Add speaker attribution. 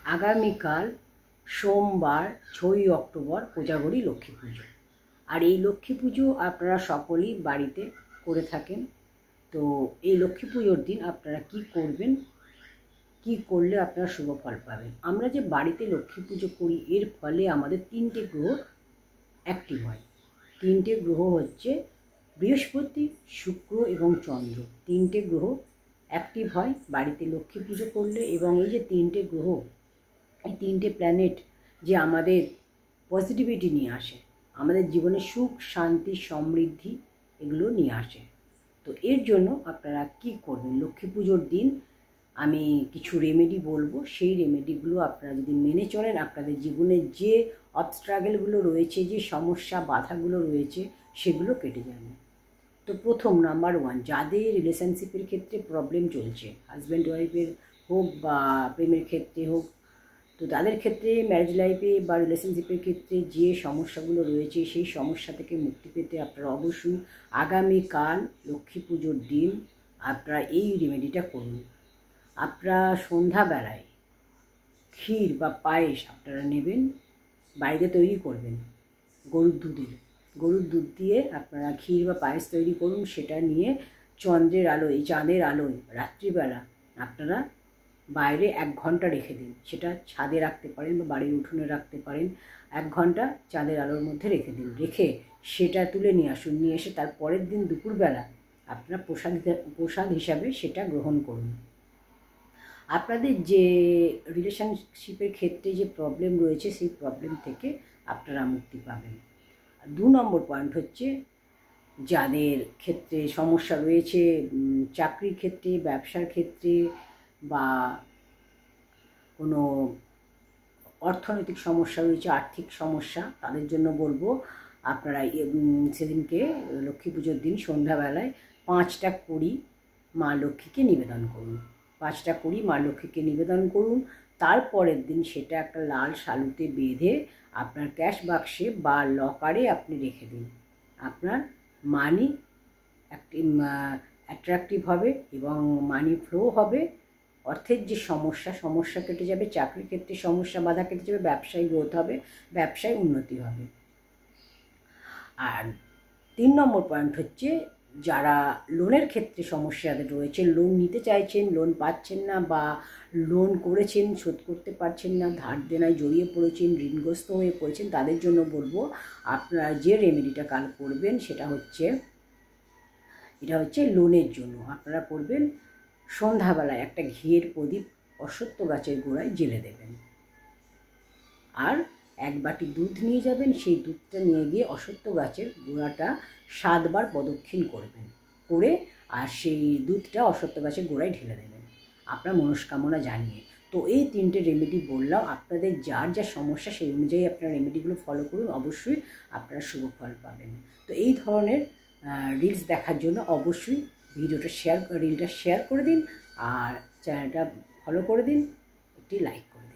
Speaker 1: আগামীকাল সোমবার 6ই অক্টোবর কোজাগরী লক্ষ্মী পুজো। আর এই লক্ষ্মী পুজো আপনারা সকলেই বাড়িতে করে থাকেন। তো এই লক্ষ্মী পুজোর দিন আপনারা কি করবেন, কি করলে আপনারা শুভ ফল পাবেন। আমরা যে বাড়িতে লক্ষ্মী পুজো করি এর ফলে আমাদের 3টে গ্রহ অ্যাক্টিভ হয়। 3টে গ্রহ হচ্ছে বৃহস্পতি, শুক্র এবং চন্দ্র। 3টে গ্রহ অ্যাক্টিভ হয় বাড়িতে লক্ষ্মী পুজো করলে। এবং এই যে 3টে গ্রহ, এই 3টে প্ল্যানেট যে আমাদের পজিটিভিটি নিয়ে আসে, আমাদের জীবনে সুখ, শান্তি, সমৃদ্ধি এগুলো নিয়ে আসে। তো এর জন্য আপনারা কি করবেন, লক্ষ্মী পুজোর দিন আমি কিছু রেমেডি বলবো। সেই রেমেডিগুলো আপনারা যদি মেনে চলেন, আপনাদের জীবনে যে অবস্ট্রাগলগুলো রয়েছে, যে সমস্যা বাধাগুলো রয়েছে সেগুলো কেটে যাবে। তো প্রথম নাম্বার 1, যাদের রিলেশনশিপের ক্ষেত্রে প্রবলেম চলছে, হাজব্যান্ড ওয়াইফের হোক বা প্রেমের ক্ষেত্রে হোক, তো তাদের ক্ষেত্রে ম্যারেজ লাইফে বা রিলেশনশিপের ক্ষেত্রে যে সমস্যাগুলো রয়েছে সেই সমস্যা থেকে মুক্তি পেতে আপনারা অবশ্যই আগামীকাল লক্ষ্মী পুজোর দিন আপনারা এই রেমেডিটা করুন। আপনারা সন্ধ্যাবেলায় ক্ষীর বা পায়েস আপনারা নেবেন, বাড়িতে তৈরি করবেন গরুর দুধ দিয়ে আপনারা ক্ষীর বা পায়েস তৈরি করুন। সেটা নিয়ে চন্দ্রের আলোয়, চাঁদের আলোয় রাত্রিবেলা আপনারা বাইরে 1 ঘন্টা রেখে দিন। সেটা ছাদে রাখতে পারেন বা বাড়ির উঠোনে রাখতে পারেন। 1 ঘন্টা চাঁদের আলোর মধ্যে রেখে দিন। রেখে সেটা তুলে নিয়ে আসুন। নিয়ে এসে তার পরের দিন দুপুরবেলা আপনারা প্রসাদ হিসাবে সেটা গ্রহণ করুন। আপনাদের যে রিলেশনশিপের ক্ষেত্রে যে প্রবলেম রয়েছে সেই প্রবলেম থেকে আপনারা মুক্তি পাবেন। 2 নম্বর পয়েন্ট হচ্ছে, যাদের ক্ষেত্রে সমস্যা রয়েছে চাকরির ক্ষেত্রে, ব্যবসার ক্ষেত্রে বা কোনো অর্থনৈতিক সমস্যা রয়েছে, আর্থিক সমস্যা, তাদের জন্য বলবো আপনারা সেদিনকে লক্ষ্মী পুজোর দিন সন্ধ্যাবেলায় 5টা কড়ি মা লক্ষ্মীকে নিবেদন করুন। 5টা কড়ি মা লক্ষ্মীকে নিবেদন করুন। তারপরের দিন সেটা একটা লাল শালুতে বেঁধে আপনার ক্যাশ বাক্সে বা লকারে আপনি রেখে দিন। আপনার মানি অ্যাট্রাকটিভ হবে এবং মানি ফ্লো হবে। অর্থের যে সমস্যা কেটে যাবে, চাকরির ক্ষেত্রে সমস্যা বাধা কেটে যাবে, ব্যবসায় গ্রোথ হবে, ব্যবসায় উন্নতি হবে। আর 3 নম্বর পয়েন্ট হচ্ছে, যারা লোনের ক্ষেত্রে সমস্যাদের রয়েছে, লোন নিতে চাইছেন, লোন পাচ্ছেন না বা লোন করেছেন শোধ করতে পারছেন না, ধার দেনায় জড়িয়ে পড়েছেন, ঋণগ্রস্ত হয়ে পড়েছেন, তাদের জন্য বলবো আপনারা যে রেমেডিটা কাল করবেন এটা হচ্ছে লোনের জন্য। আপনারা করবেন সন্ধ্যাবেলায় একটা ঘিয়ের প্রদীপ অশ্বত্থ গাছের গোড়ায় জ্বেলে দেবেন। আর 1 বাটি দুধ নিয়ে যাবেন। সেই দুধটা নিয়ে গিয়ে অশ্বত্থ গাছের গোড়াটা 7 বার প্রদক্ষিণ করবেন, করে আর সেই দুধটা অশ্বত্থ গাছের গোড়ায় ঢেলে দেবেন আপনার মনস্কামনা জানিয়ে। তো এই 3টে রেমেডি বললাম, আপনাদের যার যা সমস্যা সেই অনুযায়ী আপনারা রেমেডিগুলো ফলো করুন, অবশ্যই আপনারা শুভ ফল পাবেন। তো এই ধরনের রিলস দেখার জন্য অবশ্যই রিলটা শেয়ার করে দিন, আর চ্যানেলটা ফলো করে দিন, একটি লাইক করে দিন।